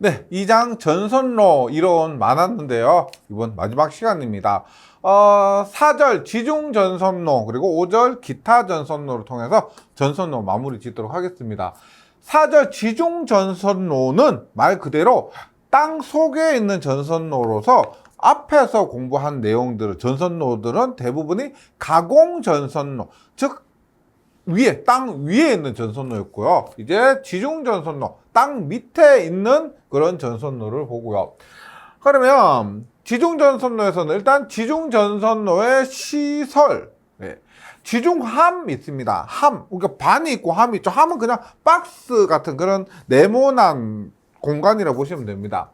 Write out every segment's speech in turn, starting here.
네, 2장 전선로 이론 많았는데요. 이번 마지막 시간입니다. 4절 지중 전선로 그리고 5절 기타 전선로를 통해서 전선로 마무리 짓도록 하겠습니다. 4절 지중 전선로는 말 그대로 땅 속에 있는 전선로로서 앞에서 공부한 내용들은 전선로들은 대부분이 가공 전선로, 즉 위에, 땅 위에 있는 전선로였고요. 이제 지중 전선로, 땅 밑에 있는 그런 전선로를 보고요. 그러면 지중 전선로에서는 일단 지중 전선로의 시설, 지중함 있습니다. 함, 그러니까 반이 있고 함이 있죠. 함은 그냥 박스 같은 그런 네모난 공간이라고 보시면 됩니다.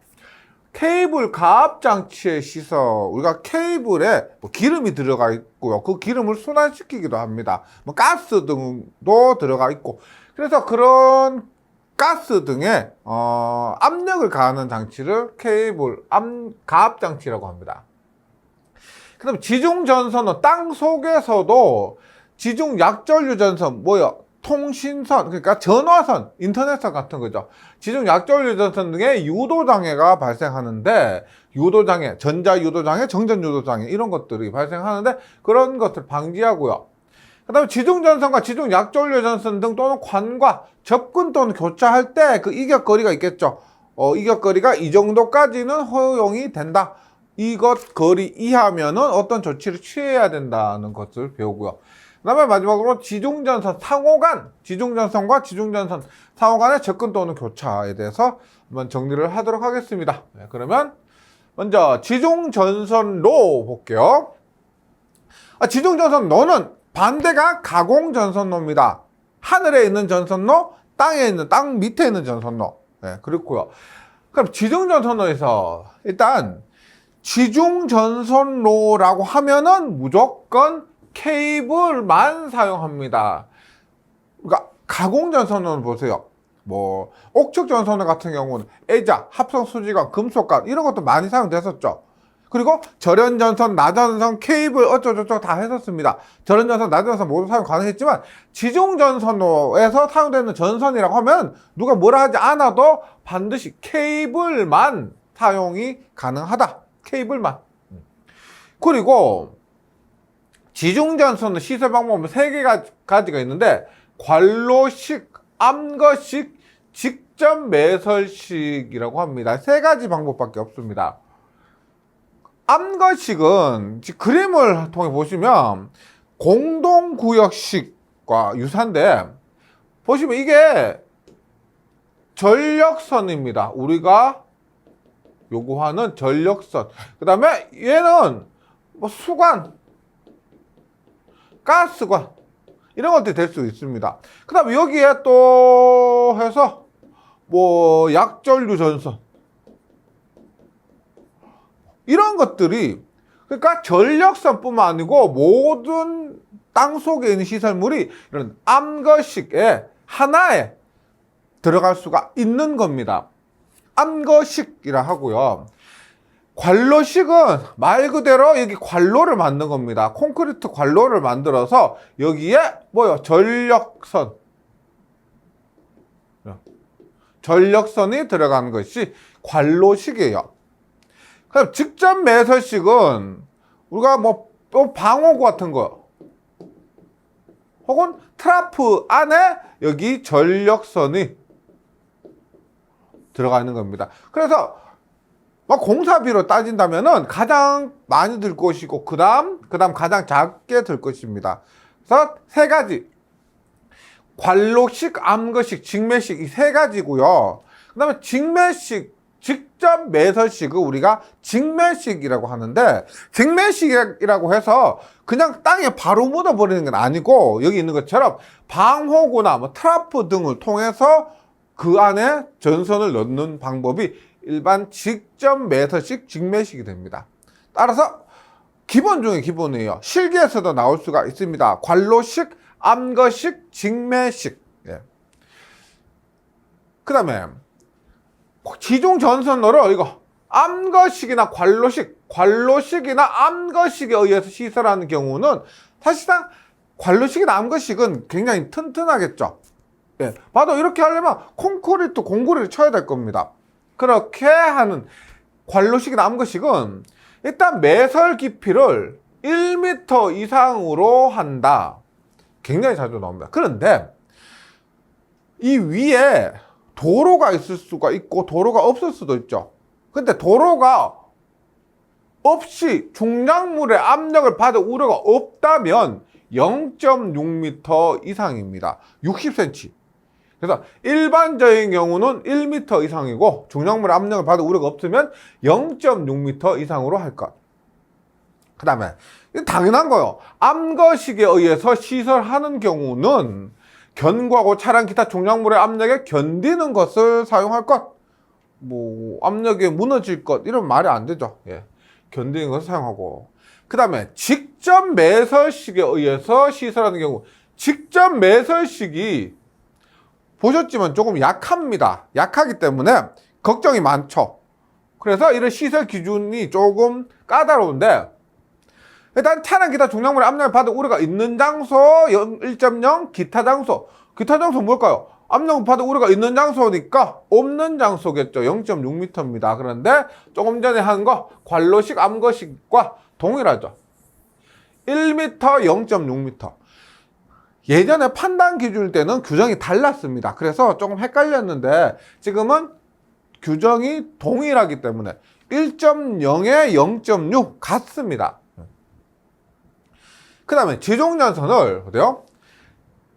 케이블 가압 장치의 시설, 우리가 케이블에 기름이 들어가 있고요. 그 기름을 순환시키기도 합니다. 가스 등도 들어가 있고, 그래서 그런 가스 등에 압력을 가하는 장치를 케이블 가압 장치라고 합니다. 그다음 지중 전선은 땅 속에서도 지중 약전류 전선 통신선, 그러니까 전화선, 인터넷선 같은 거죠. 지중 약전류 전선 등의 유도장애가 발생하는데, 유도장애, 전자유도장애, 정전유도장애 이런 것들이 발생하는데 그런 것을 방지하고요. 그 다음에 지중전선과 지중약전류전선 등 또는 관과 접근 또는 교차할 때 그 이격거리가 있겠죠. 이격거리가 이 정도까지는 허용이 된다. 이것 거리 이하면은 어떤 조치를 취해야 된다는 것을 배우고요. 그 다음에 마지막으로 지중전선 상호간, 지중전선과 지중전선 상호간의 접근 또는 교차에 대해서 한번 정리를 하도록 하겠습니다. 그러면 먼저 지중전선로 볼게요. 지중전선로는 반대가 가공전선로입니다. 하늘에 있는 전선로, 땅 밑에 있는 전선로. 그렇고요. 그럼 지중전선로에서 일단 지중전선로라고 하면은 무조건 케이블만 사용합니다. 그러니까 가공전선로는 보세요. 옥축전선로 같은 경우는 애자, 합성수지관, 금속관 이런 것도 많이 사용됐었죠. 그리고 절연전선, 나전선, 케이블 어쩌고저쩌고 다 했었습니다. 절연전선, 나전선 모두 사용 가능했지만 지중전선로에서 사용되는 전선이라고 하면 누가 뭐라 하지 않아도 반드시 케이블만 사용이 가능하다. 케이블만. 그리고 지중전선의 시설 방법은 3가지가 있는데 관로식, 암거식, 직접 매설식이라고 합니다. 3가지 방법밖에 없습니다. 암거식은 그림을 통해 보시면 공동구역식과 유사한데 보시면 이게 전력선입니다. 우리가 요구하는 전력선. 그 다음에 얘는 수관, 가스관 이런 것들이 될 수 있습니다. 그 다음에 여기에 또 해서 약전류 전선 이런 것들이 그러니까 전력선뿐만 아니고 모든 땅 속에 있는 시설물이 이런 암거식에 하나에 들어갈 수가 있는 겁니다. 암거식이라 하고요. 관로식은 말 그대로 여기 관로를 만든 겁니다. 콘크리트 관로를 만들어서 여기에 전력선이 들어가는 것이 관로식이에요. 그럼 직접 매설식은 우리가 방호구 같은 거 혹은 트라프 안에 여기 전력선이 들어가 있는 겁니다. 그래서 공사비로 따진다면은 가장 많이 들 것이고 그다음 가장 작게 들 것입니다. 그래서 3가지 관로식, 암거식, 직매식 이 3가지고요. 그다음에 직매식 직접 매설식을 우리가 직매식이라고 하는데 직매식이라고 해서 그냥 땅에 바로 묻어버리는 건 아니고 여기 있는 것처럼 방호구나 트라프 등을 통해서 그 안에 전선을 넣는 방법이 일반 직접 매설식 직매식이 됩니다. 따라서 기본 중에 기본이에요. 실기에서도 나올 수가 있습니다. 관로식, 암거식, 직매식. 그 다음에 지중 전선로를 이거 암거식이나 관로식이나 암거식에 의해서 시설하는 경우는 사실상 관로식이나 암거식은 굉장히 튼튼하겠죠. 봐도 이렇게 하려면 콘크리트 공구리를 쳐야 될 겁니다. 그렇게 하는 관로식이나 암거식은 일단 매설 깊이를 1m 이상으로 한다. 굉장히 자주 나옵니다. 그런데 이 위에 도로가 있을 수가 있고 도로가 없을 수도 있죠. 근데 도로가 없이 중량물의 압력을 받을 우려가 없다면 0.6m 이상입니다. 60cm. 그래서 일반적인 경우는 1m 이상이고 중량물의 압력을 받을 우려가 없으면 0.6m 이상으로 할 것. 그 다음에 당연한 거예요. 암거식에 의해서 시설하는 경우는 견고하고 차량 기타 중량물의 압력에 견디는 것을 사용할 것. 뭐 압력에 무너질 것 이런 말이 안 되죠. 예. 견디는 것을 사용하고. 그 다음에 직접 매설식에 의해서 시설하는 경우, 직접 매설식이 보셨지만 조금 약합니다. 약하기 때문에 걱정이 많죠. 그래서 이런 시설 기준이 조금 까다로운데, 일단 차량 기타 중량물의 압력을 받을 우려가 있는 장소 1.0, 기타 장소. 기타 장소 뭘까요? 압력을 받을 우려가 있는 장소니까 없는 장소겠죠. 0.6m입니다. 그런데 조금 전에 한 거 관로식, 암거식과 동일하죠. 1m, 0.6m. 예전에 판단 기준일 때는 규정이 달랐습니다. 그래서 조금 헷갈렸는데 지금은 규정이 동일하기 때문에 1.0에 0.6 같습니다. 그 다음에 지중전선을 어때요?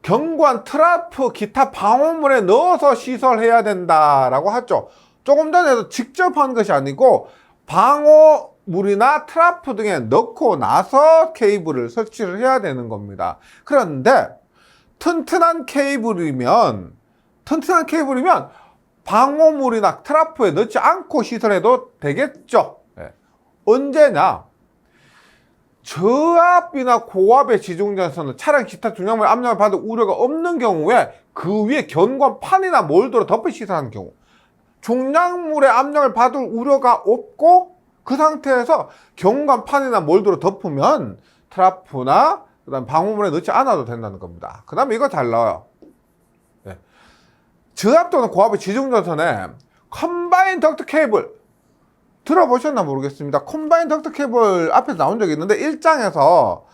견고한 트라프 기타 방호물에 넣어서 시설해야 된다라고 하죠. 조금 전에도 직접 한 것이 아니고 방호물이나 트라프 등에 넣고 나서 케이블을 설치를 해야 되는 겁니다. 그런데 튼튼한 케이블이면 방호물이나 트라프에 넣지 않고 시설해도 되겠죠. 네. 언제냐? 저압이나 고압의 지중전선은 차량 기타 중량물 압력을 받을 우려가 없는 경우에 그 위에 견고한 판이나 몰드로 덮어 시설하는 경우, 중량물의 압력을 받을 우려가 없고 그 상태에서 견고한 판이나 몰드로 덮으면 트라프나 그다음 방호물에 넣지 않아도 된다는 겁니다. 그 다음에 이거 잘 나와요. 네. 저압 또는 고압의 지중전선에 컴바인 덕트 케이블 들어보셨나 모르겠습니다. 컴바인 덕트 케이블 앞에서 나온 적이 있는데 1장에서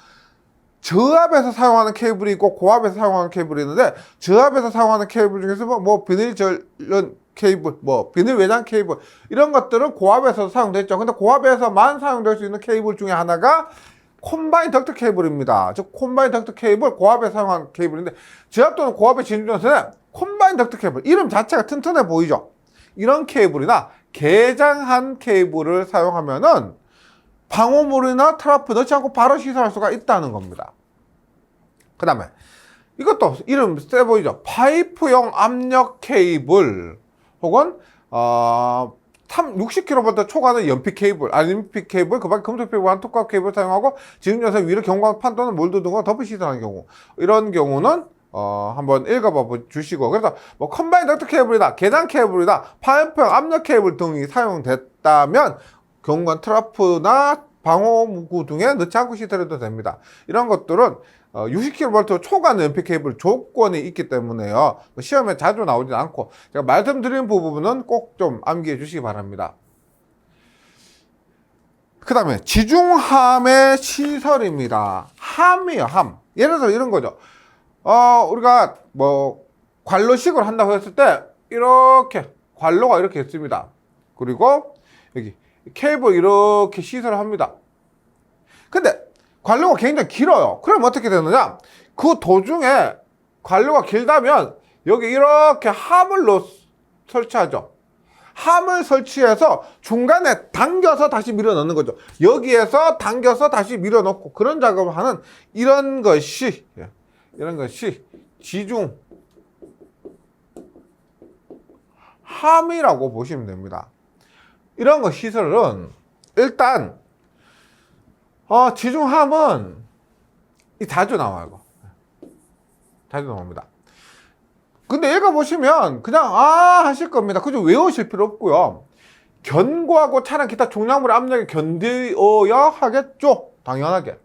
저압에서 사용하는 케이블이 있고 고압에서 사용하는 케이블이 있는데, 저압에서 사용하는 케이블 중에서 뭐 비닐 절연 케이블, 뭐 비닐 외장 케이블 이런 것들은 고압에서 사용됐죠. 근데 고압에서만 사용될 수 있는 케이블 중에 하나가 콤바인 덕트 케이블입니다. 즉 콤바인 덕트 케이블, 고압에 사용하는 케이블인데, 저압 또는 고압의 진중전선에 콤바인 덕트 케이블, 이름 자체가 튼튼해 보이죠. 이런 케이블이나 개장한 케이블을 사용하면은 방호물이나 트라프 넣지 않고 바로 시설할 수가 있다는 겁니다. 그 다음에 이것도 이름 세 보이죠. 파이프용 압력 케이블 혹은 60kV 초과하는 연피 케이블, 알림피 케이블, 그 밖에 금속 케이블, 한톡각 케이블 사용하고 지중전선 위로 견고한 판 또는 몰드 등과 덮어 시설하는 경우, 이런 경우는 한번 읽어봐 주시고, 그래서 뭐 컴바인 덕트 케이블이다, 계단 케이블이다, 파이프용 압력 케이블 등이 사용됐다면 견고한 트라프나 방호구 등에 넣지 않고 시설해도 됩니다. 이런 것들은 60kV 초과 연피 케이블 조건이 있기 때문에요. 시험에 자주 나오진 않고 제가 말씀드린 부분은 꼭 좀 암기해 주시기 바랍니다. 그 다음에 지중함의 시설입니다. 함이요, 함. 예를 들어서 이런 거죠. 우리가 뭐 관로식을 한다고 했을 때 이렇게 관로가 이렇게 있습니다. 그리고 여기 케이블 이렇게 시설을 합니다. 근데 관로가 굉장히 길어요. 그럼 어떻게 되느냐? 그 도중에 관로가 길다면 여기 이렇게 함을 설치하죠. 함을 설치해서 중간에 당겨서 다시 밀어 넣는 거죠. 여기에서 당겨서 다시 밀어 넣고 그런 작업을 하는 이런 것이 지중 함이라고 보시면 됩니다. 이런 거 시설은 일단 지중함은 자주 나와요. 이거. 자주 나옵니다. 근데 읽어보시면 그냥 하실 겁니다. 그죠? 외우실 필요 없고요. 견고하고 차량 기타 중량물의 압력에 견디어야 하겠죠. 당연하게.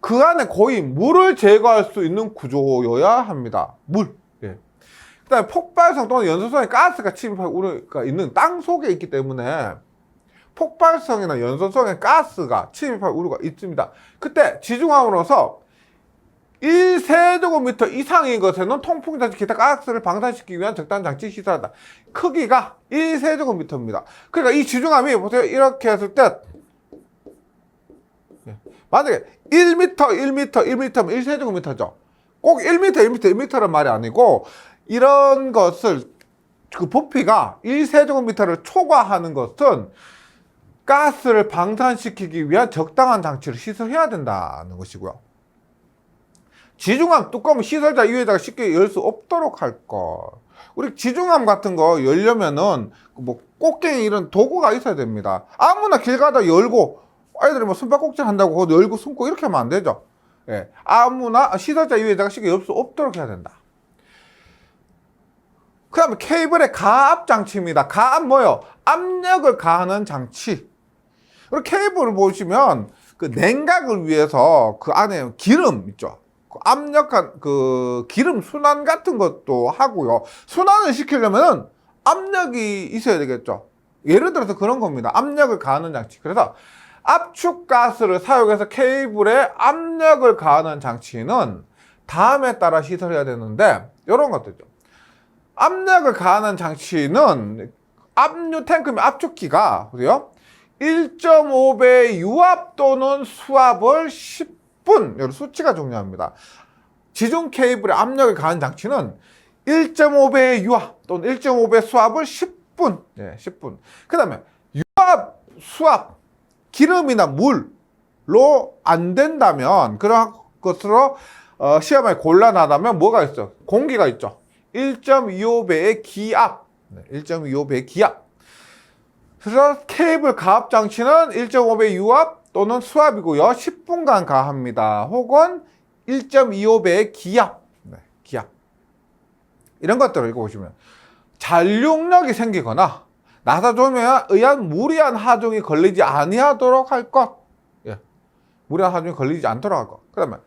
그 안에 거의 물을 제거할 수 있는 구조여야 합니다. 물. 예. 그다음에 폭발성 또는 연소성의 가스가 침입할 우려가 있는 땅 속에 있기 때문에 폭발성이나 연소성의 가스가 침입할 우려가 있습니다. 그때 지중함으로써 1세제곱미터 이상인 것에는 통풍장치 기타 가스를 방산시키기 위한 적당한 장치 시설한다. 크기가 1세제곱미터입니다. 그러니까 이 지중함이 보세요. 이렇게 했을 때 만약에 1m, 1m, 1m면 1세제곱미터죠. 꼭 1m, 1m, 1m란 말이 아니고 이런 것을 그 부피가 1세제곱미터를 초과하는 것은 가스를 방산시키기 위한 적당한 장치를 시설해야 된다는 것이고요. 지중함 뚜껑은 시설자 이외에다가 쉽게 열 수 없도록 할 것. 우리 지중함 같은 거 열려면은 뭐 꽃갱이 이런 도구가 있어야 됩니다. 아무나 길 가다 열고 아이들이 뭐 숨바꼭질 한다고 열고 숨고 이렇게 하면 안 되죠. 예, 아무나 시설자 이외에다가 쉽게 열 수 없도록 해야 된다. 그 다음에 케이블의 가압 장치입니다. 가압 뭐요? 압력을 가하는 장치. 그리고 케이블을 보시면 그 냉각을 위해서 그 안에 기름 있죠. 그 압력한 그 기름 순환 같은 것도 하고요. 순환을 시키려면은 압력이 있어야 되겠죠. 예를 들어서 그런 겁니다. 압력을 가하는 장치. 그래서 압축가스를 사용해서 케이블에 압력을 가하는 장치는 다음에 따라 시설해야 되는데 이런 것들죠. 압력을 가하는 장치는 압류 탱크면 압축기가 보세요. 1.5배 유압 또는 수압을 10분. 이런 수치가 중요합니다. 지중 케이블에 압력을 가하는 장치는 1.5배 유압 또는 1.5배 수압을 10분. 네, 10분. 그 다음에 유압, 수압, 기름이나 물로 안 된다면 그런 것으로 시험에 곤란하다면 뭐가 있어? 공기가 있죠. 1.25배의 기압. 1.25배의 기압. 그래서 케이블 가압 장치는 1.5배 유압 또는 수압이고요. 10분간 가합니다. 혹은 1.25배의 기압. 기압. 이런 것들을 읽어보시면 잔륙력이 생기거나 나사조명에 의한 무리한 하중이 걸리지 아니하도록 할 것. 예. 무리한 하중이 걸리지 않도록 할 것. 그 다음에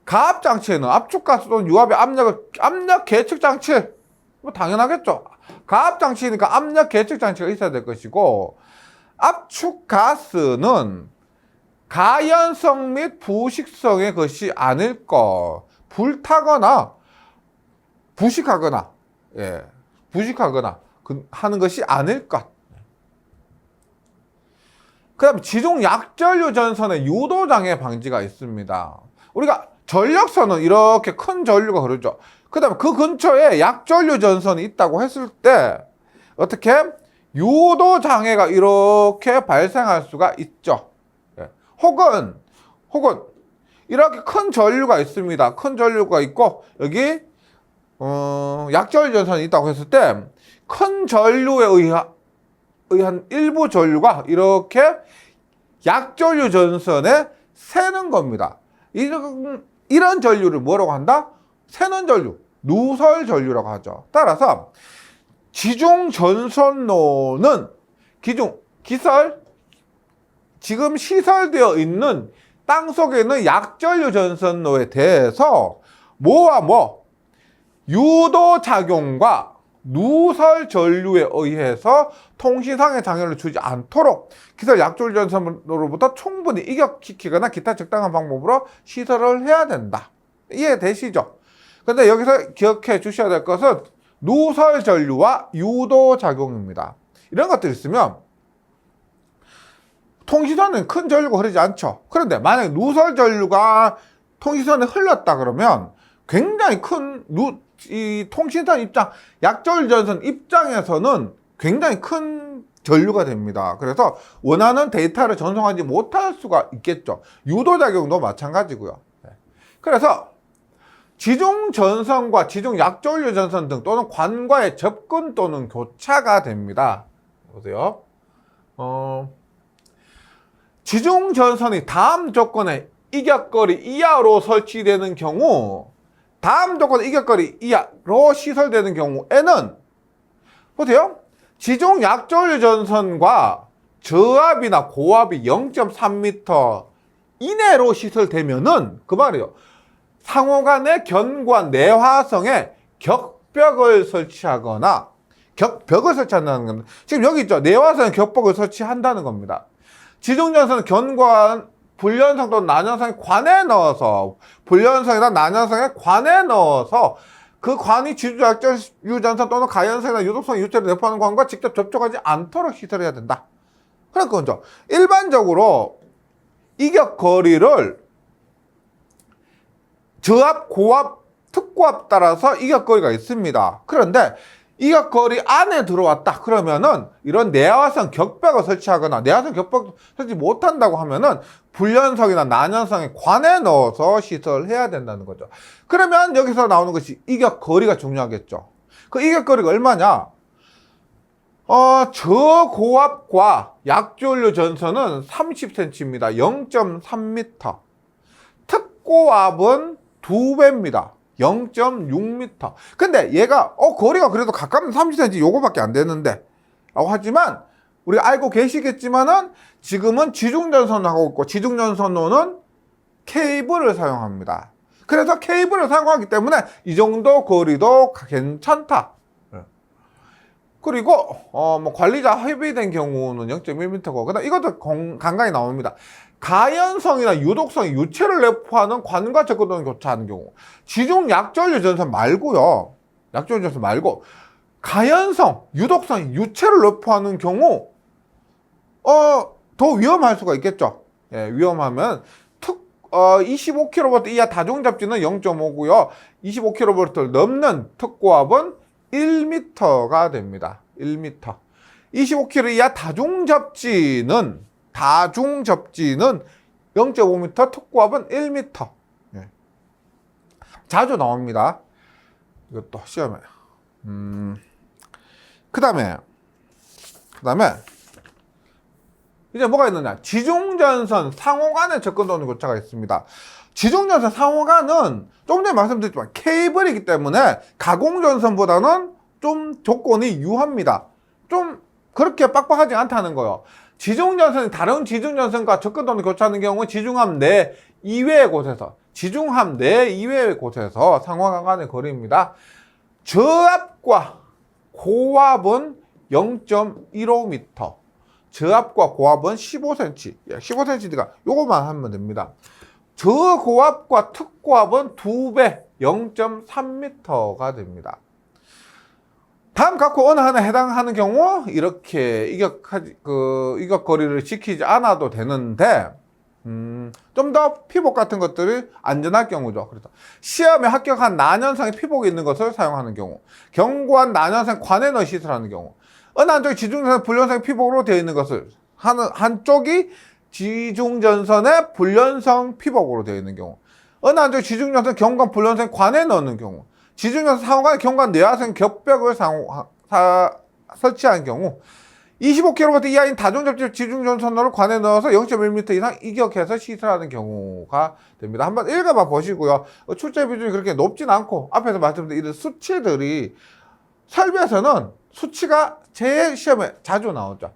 가압 장치에는 압축가스 또는 유압의 압력 계측 장치. 뭐 당연하겠죠. 가압 장치니까 압력 계측 장치가 있어야 될 것이고, 압축가스는 가연성 및 부식성의 것이 아닐 것. 불타거나 부식하거나, 예, 부식하거나 하는 것이 아닐 것. 그 다음에 지중 약전류 전선의 유도장애 방지가 있습니다. 우리가 전력선은 이렇게 큰 전류가 흐르죠. 그 다음에 그 근처에 약전류 전선이 있다고 했을 때 어떻게 유도장애가 이렇게 발생할 수가 있죠. 예. 혹은 이렇게 큰 전류가 있습니다. 큰 전류가 있고 여기 약전류 전선이 있다고 했을 때 큰 전류에 의한 일부 전류가 이렇게 약전류 전선에 새는 겁니다. 이런 전류를 뭐라고 한다? 새는 전류, 누설 전류라고 하죠. 따라서 지중 전선로는 지금 시설되어 있는 땅 속에 있는 약전류 전선로에 대해서 뭐와 뭐 유도작용과 누설 전류에 의해서 통신상의 장애를 주지 않도록 기설 약전류 전선로로부터 충분히 이격시키거나 기타 적당한 방법으로 시설을 해야 된다. 이해되시죠? 근데 여기서 기억해 주셔야 될 것은 누설 전류와 유도작용입니다. 이런 것들이 있으면 통신선은 큰 전류가 흐르지 않죠. 그런데 만약에 누설 전류가 통신선에 흘렀다 그러면 굉장히 큰 이 통신선 약전류 전선 입장에서는 굉장히 큰 전류가 됩니다. 그래서 원하는 데이터를 전송하지 못할 수가 있겠죠. 유도작용도 마찬가지고요. 그래서 지중 전선과 지중 약전류 전선 등 또는 관과의 접근 또는 교차가 됩니다. 보세요. 지중 전선이 다음 조건에 이격거리 이하로 설치되는 경우, 다음 조건 이격거리 이하로 시설되는 경우에는 보세요. 지중 약전류 전선과 저압이나 고압이 0.3m 이내로 시설되면은 그 말이에요. 상호간의 견고한 내화성에 격벽을 설치하거나 격벽을 설치한다는 겁니다. 지금 여기 있죠. 내화성에 격벽을 설치한다는 겁니다. 지중전선은 견관, 불연성 또는 난연성의 관에 넣어서 불연성이나 난연성의 관에 넣어서 그 관이 지주약전유전선 또는 가연성이나 유독성 유체를 내포하는 관과 직접 접촉하지 않도록 시설해야 된다. 그러니까 먼저 일반적으로 이격거리를 저압, 고압, 특고압 따라서 이격거리가 있습니다. 그런데 이격거리 안에 들어왔다 그러면은 이런 내화성 격벽을 설치하거나 내화성 격벽 설치 못한다고 하면은 불연성이나 난연성의 관에 넣어서 시설해야 된다는 거죠. 그러면 여기서 나오는 것이 이격거리가 중요하겠죠. 그 이격거리가 얼마냐? 저고압과 약전류 전선은 30cm입니다. 0.3m. 특고압은 2배입니다. 0.6m. 근데 얘가 거리가 그래도 가까우면 30cm 요거밖에 안 되는데 라고 하지만 우리가 알고 계시겠지만은 지금은 지중전선을 하고 있고 지중전선로는 케이블을 사용합니다. 그래서 케이블을 사용하기 때문에 이 정도 거리도 괜찮다. 그리고 뭐 관리자 협의된 경우는 0.1m고 그다음 이것도 간간히 나옵니다. 가연성이나 유독성이 유체를 내포하는 관과 접근도는 교차하는 경우 지중 약전류 전선 말고요. 약전류 전선 말고 가연성, 유독성, 유체를 내포하는 경우 더 위험할 수가 있겠죠. 예, 위험하면 25kV 이하 다중잡지는 0.5고요. 25kV를 넘는 특고압은 1m가 됩니다. 1m. 25kV 이하 다중접지는 0.5m, 특고압은 1m. 예. 자주 나옵니다. 이것도 시험에. 그 다음에 이제 뭐가 있느냐? 지중전선 상호간의 접근도는 교차가 있습니다. 지중전선 상호간은 좀 전에 말씀드렸지만 케이블이기 때문에 가공전선보다는 좀 조건이 유합니다. 좀 그렇게 빡빡하지 않다는 거예요. 지중전선이 다른 지중전선과 접근도는 교차하는 경우 지중함 내 이외의 곳에서 상호간 간의 거리입니다. 저압과 고압은 0.15m. 저압과 고압은 15cm. 15cm니까 요거만 하면 됩니다. 저고압과 특고압은 2배, 0.3m가 됩니다. 다음 각호 어느 하나에 해당하는 경우 이렇게 이격거리를 지키지 않아도 되는데 좀 더 피복 같은 것들이 안전할 경우죠. 그래서 시험에 합격한 난연성의 피복이 있는 것을 사용하는 경우, 견고한 난연성 관에 넣어 시설하는 경우, 어느 한쪽이 지중전선 불연성 피복으로 되어 있는 것을 한쪽이 지중전선의 불연성 피복으로 되어 있는 경우, 어느 한쪽이 지중전선 견고한 불연성 관에 넣는 경우, 지중전선 상호간의 견고한 내화성 격벽을 설치한 경우, 25kV 이하인 다중접지 지중전선로를 관에 넣어서 0.1m 이상 이격해서 시설하는 경우가 됩니다. 한번 읽어봐 보시고요. 출제 비중이 그렇게 높진 않고 앞에서 말씀드린 이런 수치들이 설비에서는 수치가 제일 시험에 자주 나오죠.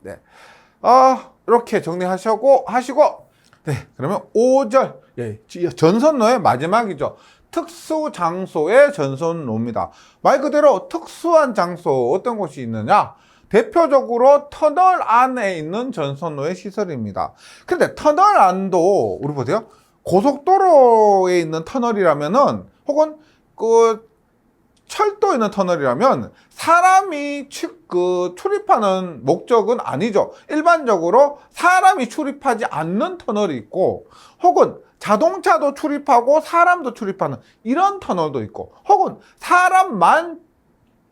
네. 이렇게 정리하시고 네. 그러면 5절. 예, 전선로의 마지막이죠. 특수 장소의 전선로입니다. 말 그대로 특수한 장소 어떤 곳이 있느냐? 대표적으로 터널 안에 있는 전선로의 시설입니다. 근데 터널 안도 우리 보세요. 고속도로에 있는 터널이라면은 혹은 그 철도에 있는 터널이라면 사람이 출입하는 목적은 아니죠. 일반적으로 사람이 출입하지 않는 터널이 있고 혹은 자동차도 출입하고 사람도 출입하는 이런 터널도 있고 혹은 사람만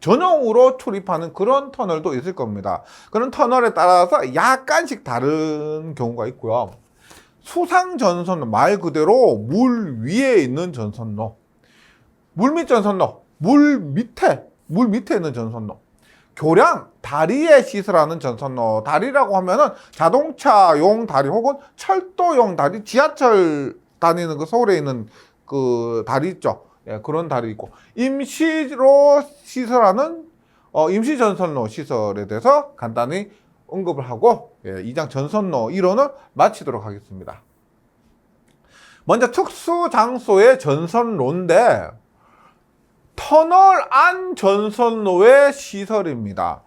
전용으로 출입하는 그런 터널도 있을 겁니다. 그런 터널에 따라서 약간씩 다른 경우가 있고요. 수상전선로, 말 그대로 물 위에 있는 전선로, 물밑 전선로, 물 밑에 있는 전선로, 교량, 다리에 시설하는 전선로. 다리라고 하면은 자동차용 다리 혹은 철도용 다리, 지하철 다니는 그 서울에 있는 그 다리 있죠. 예, 그런 다리 있고, 임시로 시설하는 임시 전선로 시설에 대해서 간단히 언급을 하고 2장 전선로 이론을 마치도록 하겠습니다. 먼저 특수 장소의 전선로인데 터널 안 전선로의 시설입니다.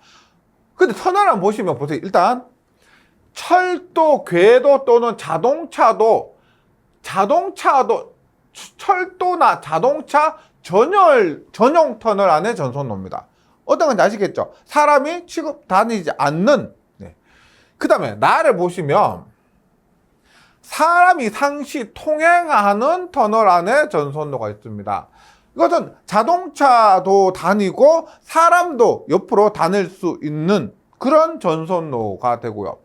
근데 터널 안 보시면 보세요. 일단 철도, 궤도 또는 자동차도 철도나 자동차 전용 터널 안에 전선로입니다. 어떤 건지 아시겠죠? 사람이 취급 다니지 않는. 네. 그 다음에 나를 보시면 사람이 상시 통행하는 터널 안에 전선로가 있습니다. 이것은 자동차도 다니고 사람도 옆으로 다닐 수 있는 그런 전선로가 되고요.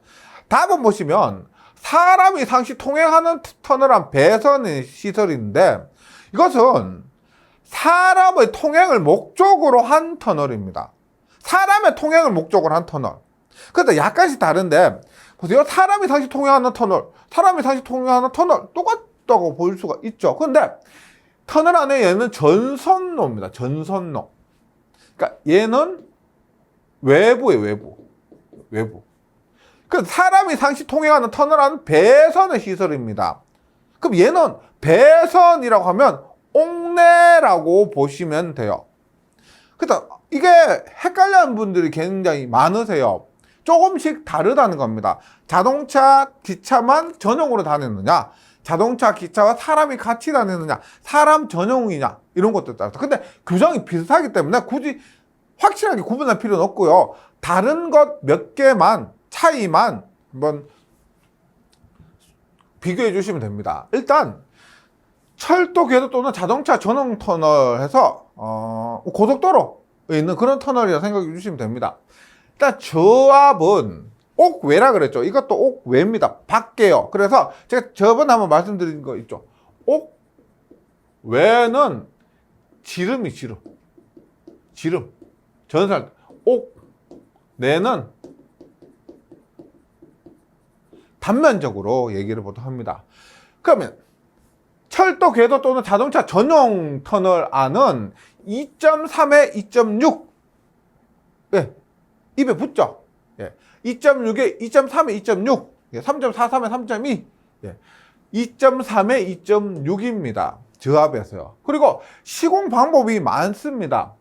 다음 보시면 사람이 상시 통행하는 터널은 배선 시설인데 이것은 사람의 통행을 목적으로 한 터널입니다. 사람의 통행을 목적으로 한 터널. 그런데 약간씩 다른데 보세요. 사람이 상시 통행하는 터널, 사람이 상시 통행하는 터널 똑같다고 볼 수가 있죠. 그런데 터널 안에 얘는 전선로입니다. 전선로. 그러니까 얘는 외부예요. 외부. 그 사람이 상시 통행하는 터널 안은 배선의 시설입니다. 그럼 얘는 배선이라고 하면 옥내라고 보시면 돼요. 그래서 이게 헷갈리는 분들이 굉장히 많으세요. 조금씩 다르다는 겁니다. 자동차, 기차만 전용으로 다니느냐, 자동차, 기차와 사람이 같이 다니느냐, 사람 전용이냐, 이런 것들 따라서. 근데 규정이 비슷하기 때문에 굳이 확실하게 구분할 필요는 없고요. 다른 것 몇 개만, 차이만 한번 비교해 주시면 됩니다. 일단 철도, 궤도 또는 자동차 전용 터널 해서 고속도로에 있는 그런 터널이라고 생각해 주시면 됩니다. 일단 저압은 옥외라 그랬죠. 이것도 옥외입니다. 밖에요. 그래서 제가 저번에 한번 말씀드린 거 있죠. 옥외는 지름이 지름. 전살. 옥내는 단면적으로 얘기를 보통 합니다. 그러면 철도, 궤도 또는 자동차 전용 터널 안은 2.3에 2.6. 네, 입에 붙죠. 예. 2.6에 2.3에 2.6. 예. 3.43에 3.2. 예. 2.3에 2.6입니다. 저압에서요. 그리고 시공 방법이 많습니다.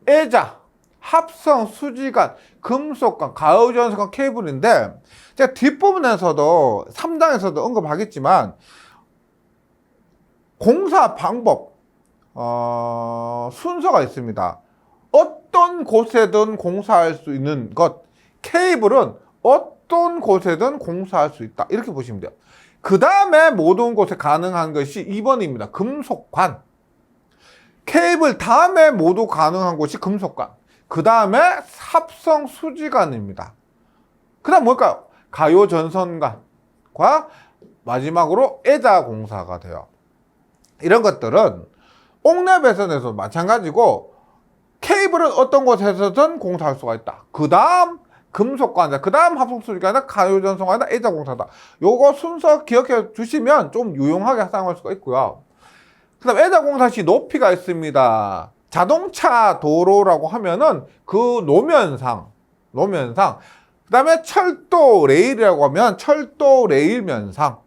애자, 합성, 수지관, 금속관, 가우전선관 케이블인데 제가 뒷부분에서도 3장에서도 언급하겠지만 공사 방법 순서가 있습니다. 어떤 곳에든 공사할 수 있는 것, 케이블은 어떤 곳에든 공사할 수 있다. 이렇게 보시면 돼요. 그 다음에 모든 곳에 가능한 것이 2번입니다. 금속관. 케이블 다음에 모두 가능한 곳이 금속관. 그 다음에 합성 수지관입니다. 그 다음 뭘까요? 가요전선관과 마지막으로 애자 공사가 돼요. 이런 것들은 옥내 배선에서 마찬가지고 케이블은 어떤 곳에서든 공사할 수가 있다. 그 다음 금속관이다. 그 다음 합성수지관이다. 가요전선관이다. 애자 공사다. 요거 순서 기억해 주시면 좀 유용하게 사용할 수가 있고요. 그 다음 애자 공사 시 높이가 있습니다. 자동차 도로라고 하면은 그 노면상. 그 다음에 철도 레일이라고 하면 철도 레일 면상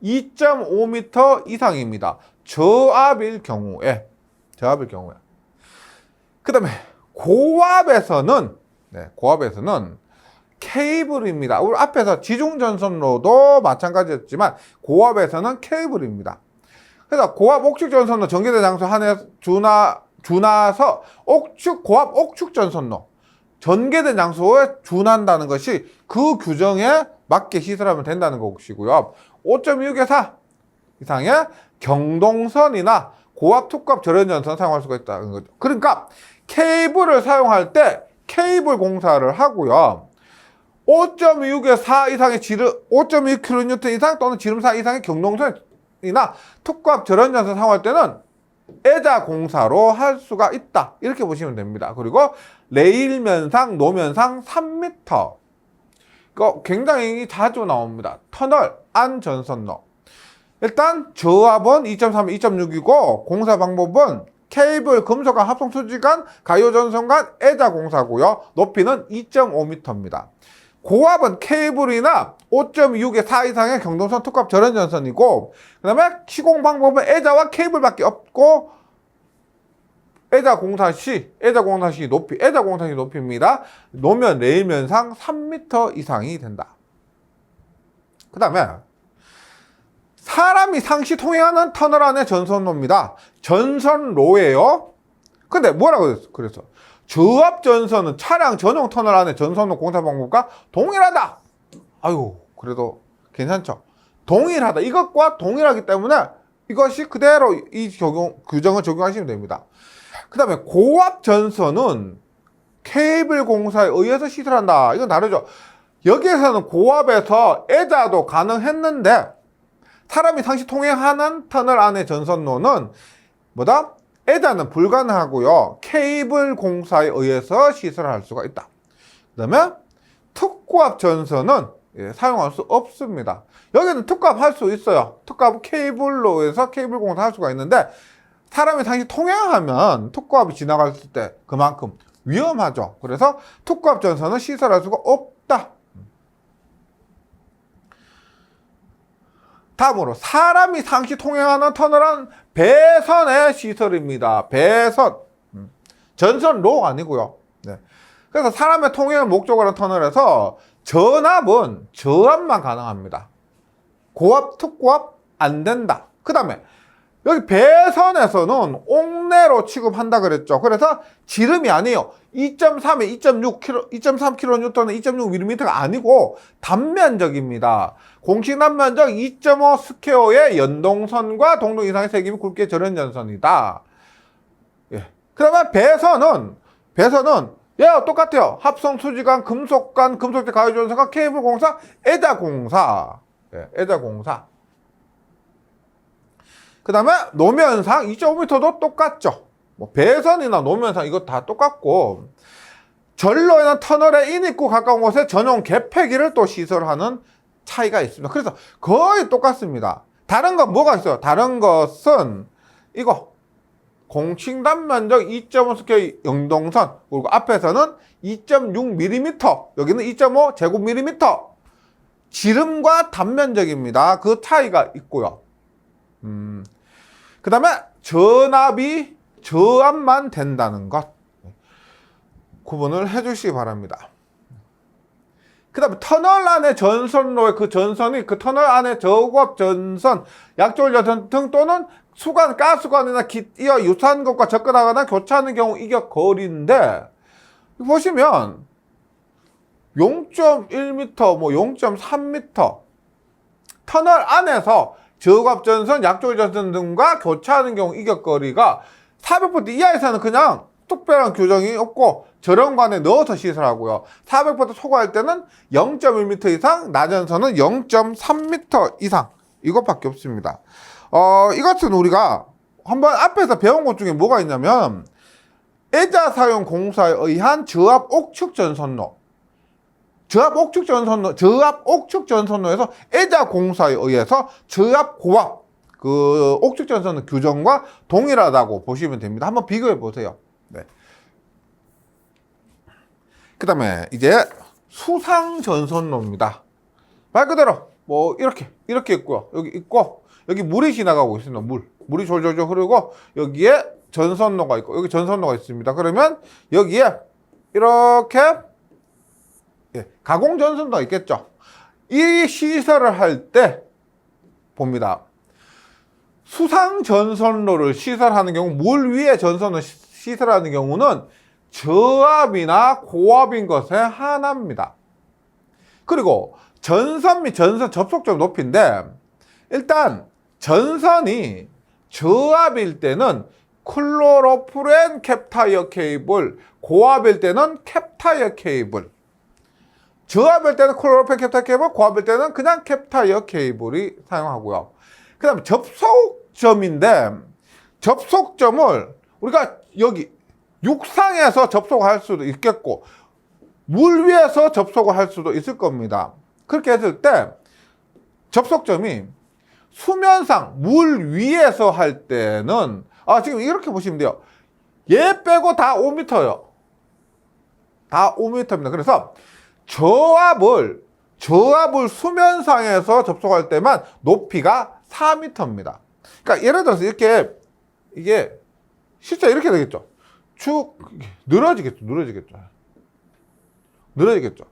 2.5m 이상입니다. 저압일 경우에. 그 다음에 고압에서는 케이블입니다. 우리 앞에서 지중전선로도 마찬가지였지만 고압에서는 케이블입니다. 그래서 고압 옥축 전선로 전개된 장소 한해 준하서 고압 옥축 전선로 전개된 장소에 준한다는 것이 그 규정에 맞게 시설하면 된다는 것이고요. 5.6에서 4 이상의 경동선이나 고압 특고압 절연전선 사용할 수가 있다는 거죠. 그러니까 케이블을 사용할 때 케이블 공사를 하고요. 5.6에서 4 이상의 5.2kN 이상 또는 지름 4 이상의 경동선이나 특고압 절연전선 사용할 때는 애자 공사로 할 수가 있다. 이렇게 보시면 됩니다. 그리고 레일 면상, 노면상 3m. 이거 굉장히 자주 나옵니다. 터널 안 전선로. 일단 저압은 2.3, 2.6이고 공사 방법은 케이블, 금속관, 합성수지관, 가요전선관, 애자 공사고요. 높이는 2.5m입니다. 고압은 케이블이나 5.6에 4 이상의 경동선, 특고압, 절연전선이고 그 다음에 시공 방법은 애자와 케이블밖에 없고 애자공사시 높이, 애자공사시 높이입니다. 노면 레일면상 3m 이상이 된다. 그 다음에 사람이 상시 통행하는 터널 안의 전선로입니다. 전선로예요. 근데 뭐라고 그랬어? 저압 전선은 차량 전용 터널 안의 전선로 공사 방법과 동일하다. 아유, 그래도 괜찮죠? 동일하다. 이것과 동일하기 때문에 이것이 그대로 이 규정을 적용하시면 됩니다. 그 다음에 고압 전선은 케이블 공사에 의해서 시설한다. 이건 다르죠. 여기에서는 고압에서 애자도 가능했는데 사람이 상시 통행하는 터널 안의 전선로는 뭐다? 애자는 불가능하고요. 케이블 공사에 의해서 시설할 수가 있다. 그 다음에 특고압 전선은 사용할 수 없습니다. 여기는 특고압 할 수 있어요. 특고압 케이블로 해서 케이블 공사할 수가 있는데 사람이 상시 통행하면 특고압이 지나갈 때 그만큼 위험하죠. 그래서 특고압 전선은 시설할 수가 없다. 다음으로 사람이 상시 통행하는 터널은 배선의 시설입니다. 배선. 전선로 아니고요. 네. 그래서 사람의 통행을 목적으로 하는 터널에서 전압은 저압만 가능합니다. 고압, 특고압 안 된다. 그 다음에 여기 배선에서는 옥내로 취급한다 그랬죠. 그래서 지름이 아니에요. 2.3에 2.3kN, 2.6mm가 아니고 단면적입니다. 공식 단면적 2.5 스퀘어의 연동선과 동동 이상의 세김이 굵게 절연 전선이다. 예. 그 다음에 배선은 얘와 똑같아요. 합성 수지관, 금속관, 금속재 가해전선과 케이블 공사, 애자공사. 예, 애자공사. 그 다음에 노면상 2.5m도 똑같죠. 뭐 배선이나 노면상 이거 다 똑같고 전로에는 터널의 인입구 가까운 곳에 전용 개폐기를 또 시설하는 차이가 있습니다. 그래서 거의 똑같습니다. 다른 건 뭐가 있어요? 다른 것은 이거 공칭단 면적 2.5 스퀘어 연동선, 그리고 앞에서는 2.6mm, 여기는 2.5 제곱밀리미터. 지름과 단면적입니다. 그 차이가 있고요. 그 다음에 전압이 저압만 된다는 것 구분을 해 주시기 바랍니다. 그 다음에 터널 안의 전선로의 그 전선이 그 터널 안의 저고압 전선, 약조율 전선 등 또는 수관, 가스관이나 이와 유사한 것과 접근하거나 교차하는 경우 이격 거리인데 보시면 0.1m, 뭐 0.3m 터널 안에서 저고압 전선, 약조율 전선 등과 교차하는 경우 이격거리가 400V 이하에서는 그냥 특별한 규정이 없고 저렴관에 넣어서 시설하고요. 400V 초과할 때는 0.1m 이상, 나전선은 0.3m 이상 이것밖에 없습니다. 이것은 우리가 한번 앞에서 배운 것 중에 뭐가 있냐면 애자 사용 공사에 의한 저압 옥축 전선로, 저압 옥축 전선로에서 애자 공사에 의해서 저압 고압 그 옥축 전선의 규정과 동일하다고 보시면 됩니다. 한번 비교해 보세요. 네. 그 다음에 이제 수상 전선로입니다. 말 그대로 뭐 이렇게 있고요. 여기 있고 여기 물이 지나가고 있습니다. 물이 졸졸졸 흐르고 여기에 전선로가 있고 여기 전선로가 있습니다. 그러면 여기에 이렇게 가공 전선도 있겠죠. 이 시설을 할 때 봅니다. 수상 전선로를 시설하는 경우, 물 위에 전선을 시설하는 경우는 저압이나 고압인 것에 한합니다. 그리고 전선 및 전선 접속점 높이인데 일단 전선이 저압일 때는 클로로프렌 캡타이어 케이블, 고압일 때는 캡타이어 케이블. 저압일 때는 클로로프렌 캡타이어 케이블, 고압일 때는 그냥 캡타이어 케이블이 사용하고요. 그 다음에 접속점인데 접속점을 우리가 여기 육상에서 접속할 수도 있겠고 물 위에서 접속을 할 수도 있을 겁니다. 그렇게 했을 때 접속점이 수면상 물 위에서 할 때는 지금 이렇게 보시면 돼요. 얘 빼고 다 5m예요. 다 5m입니다. 그래서 저압을 수면상에서 접속할 때만 높이가 4m입니다. 그러니까 예를 들어서 이게 실제 이렇게 되겠죠. 쭉 늘어지겠죠. 늘어지겠죠.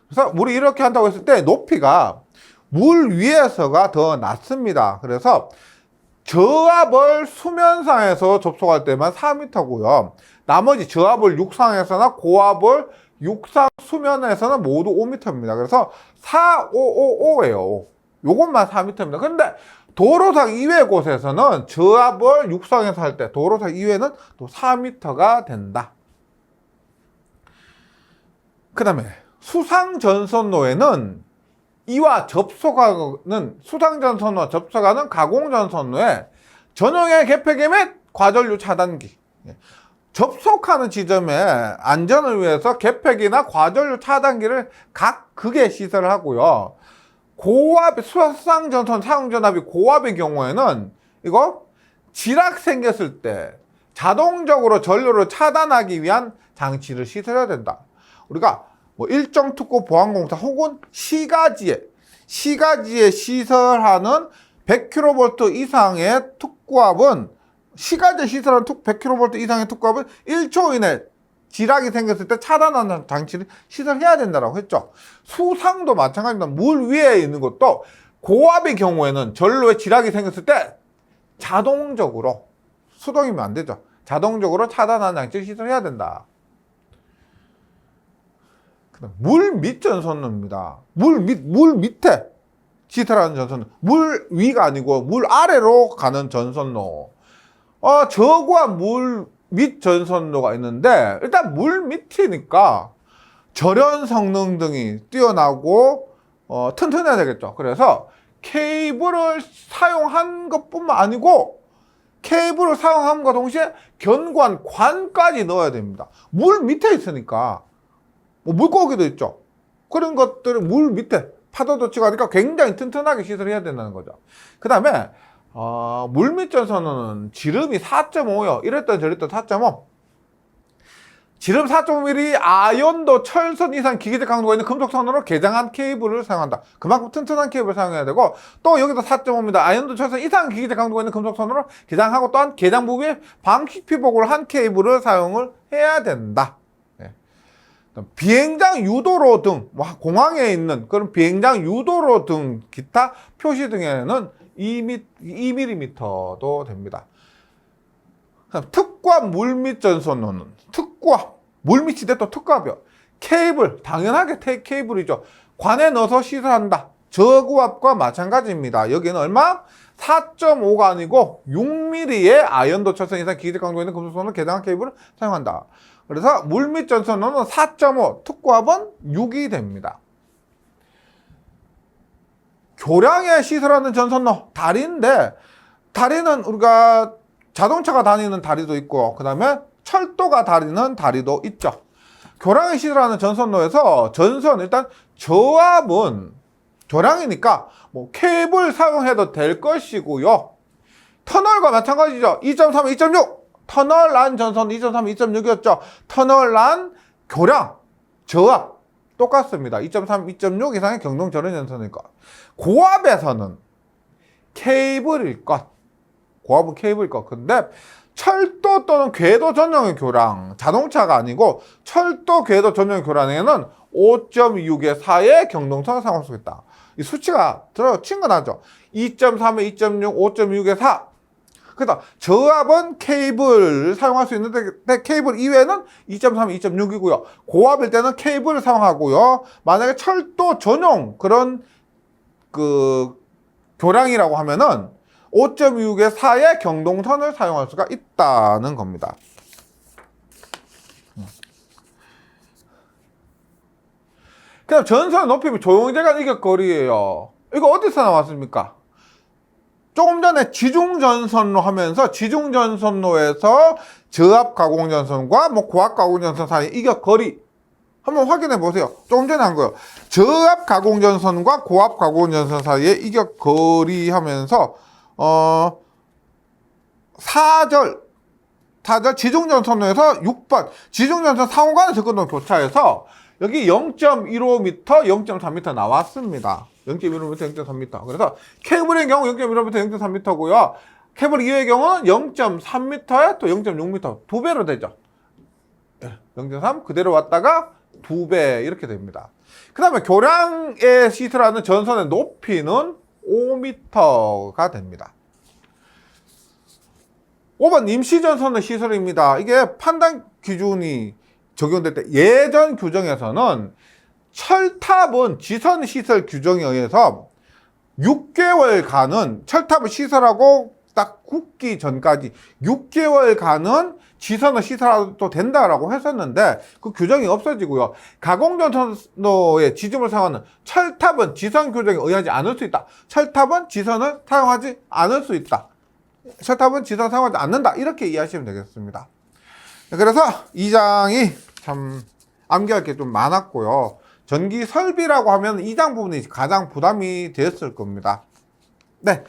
그래서 물이 이렇게 한다고 했을 때 높이가 물 위에서가 더 낮습니다. 그래서 저압을 수면상에서 접속할 때만 4m고요. 나머지 저압을 육상에서나 고압을 육상 수면에서는 모두 5m입니다. 그래서 4555예요. 요것만 4m입니다. 근데 도로상 이외 곳에서는 저압을 육상에서 할 때 도로상 이외는 또 4m가 된다. 그 다음에 수상전선로에는 이와 접속하는 수상전선로와 접속하는 가공전선로에 전용의 개폐기 및 과전류 차단기, 접속하는 지점에 안전을 위해서 개폐기나 과전류 차단기를 각 극에 시설을 하고요. 고압 수상전선 사용전압이 고압의 경우에는 이거 지락 생겼을 때 자동적으로 전류를 차단하기 위한 장치를 시설해야 된다. 우리가 뭐 일정 특구 보안공사 혹은 시가지에 시설하는 100kV 이상의 특구압은 시가지에 시설하는 100kV 이상의 특구압은 1초 이내 지락이 생겼을 때 차단하는 장치를 시설해야 된다고 했죠. 수상도 마찬가지입니다. 물 위에 있는 것도 고압의 경우에는 전류에 지락이 생겼을 때 자동적으로 수동이면 안 되죠. 자동적으로 차단하는 장치를 시설해야 된다. 물 밑 전선로입니다. 물 밑에 시설하는 전선로. 물 위가 아니고 물 아래로 가는 전선로. 저고압 물 밑 전선로가 있는데 일단 물 밑이니까 절연 성능 등이 뛰어나고 튼튼해야 되겠죠. 그래서 케이블을 사용한 것뿐만 아니고 케이블을 사용함과 동시에 견관 관까지 넣어야 됩니다. 물 밑에 있으니까 뭐 물고기도 있죠. 그런 것들을 물 밑에 파도도 치고 하니까 굉장히 튼튼하게 시설해야 된다는 거죠. 그 다음에 물밑 전선은 지름이 4.5요. 이랬던 저랬던 4.5. 지름 4.5mm 아연도 철선 이상 기계적 강도가 있는 금속선으로 개장한 케이블을 사용한다. 그만큼 튼튼한 케이블을 사용해야 되고, 또 여기도 4.5mm 아연도 철선 이상 기계적 강도가 있는 금속선으로 개장하고 또한 개장 부위에 방식 피복을 한 케이블을 사용을 해야 된다. 비행장 유도로 등, 공항에 있는 그런 비행장 유도로 등 기타 표시 등에는 2mm도 됩니다. 특고압 물밑 전선로는 특고압 물밑이 또 특고압이요. 케이블 당연하게 케이블이죠. 관에 넣어서 시설한다. 저고압과 마찬가지입니다. 여기는 얼마? 4.5가 아니고 6mm의 아연도 철선 이상 기계적 강도 있는 금속선으로 개장한 케이블을 사용한다. 그래서 물밑 전선로는 4.5, 특고압은 6이 됩니다. 교량에 시설하는 전선로, 다리인데, 다리는 우리가 자동차가 다니는 다리도 있고, 그 다음에 철도가 다니는 다리도 있죠. 교량에 시설하는 전선로에서 일단 저압은 교량이니까 뭐 케이블 사용해도 될 것이고요. 터널과 마찬가지죠. 2.3, 2.6. 터널란 전선 2.3, 2.6이었죠. 터널란 교량, 저압 똑같습니다. 2.3, 2.6 이상의 경동 절연 전선이니까. 고압에서는 케이블일 것. 고압은 케이블일 것. 근데 철도 또는 궤도 전용의 교량, 자동차가 아니고 철도 궤도 전용의 교량에는 5.6에 4의 경동선을 사용할 수 있다. 이 수치가 친근하죠. 2.3에 2.6, 5.6에 4. 그래서 저압은 케이블을 사용할 수 있는데 케이블 이외에는 2.3, 2.6이고요. 고압일 때는 케이블을 사용하고요. 만약에 철도 전용 그런 교량이라고 하면은 5.6에 4의 경동선을 사용할 수가 있다는 겁니다. 그럼 전선의 높이는 조용제간 이격거리예요. 이거 어디서 나왔습니까? 조금 전에 지중전선로 하면서 지중전선로에서 저압 가공전선과 고압 가공전선 사이 이격거리 한번 확인해 보세요. 조금 전에 한 거예요. 저압 가공전선과 고압 가공전선 사이의 이격거리 하면서 4절 지중전선로에서 6번 지중전선 상호간의 접근동 교차에서 여기 0.15m, 0.3m 나왔습니다. 0.15m, 0.3m. 그래서 케이블의 경우 0.15m, 0.3m고요. 케이블 2호의 경우는 0.3m에 또 0.6m 2배로 되죠. 0.3 그대로 왔다가 2배 이렇게 됩니다. 그 다음에 교량에 시설하는 전선의 높이는 5m가 됩니다. 5번 임시전선의 시설입니다. 이게 판단 기준이 적용될 때 예전 규정에서는 철탑은 지선시설 규정에 의해서 6개월간은 철탑을 시설하고 딱 굳기 전까지 6개월간은 지선을 시설해도 된다라고 했었는데 그 규정이 없어지고요. 가공전선로의 지짐을 사용하는 철탑은 지선 규정에 의하지 않을 수 있다. 철탑은 지선을 사용하지 않을 수 있다. 철탑은 지선을 사용하지 않는다. 이렇게 이해하시면 되겠습니다. 그래서 이 장이 참 암기할 게 좀 많았고요. 전기 설비라고 하면 이 장 부분이 가장 부담이 되었을 겁니다. 네.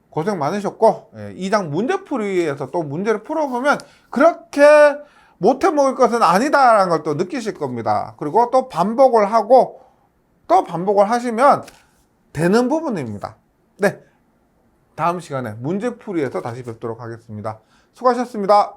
고생 많으셨고, 이 장 문제풀이에서 또 문제를 풀어보면 그렇게 못해 먹을 것은 아니다라는 걸 또 느끼실 겁니다. 그리고 또 반복을 하고 또 반복을 하시면 되는 부분입니다. 네. 다음 시간에 문제풀이에서 다시 뵙도록 하겠습니다. 수고하셨습니다.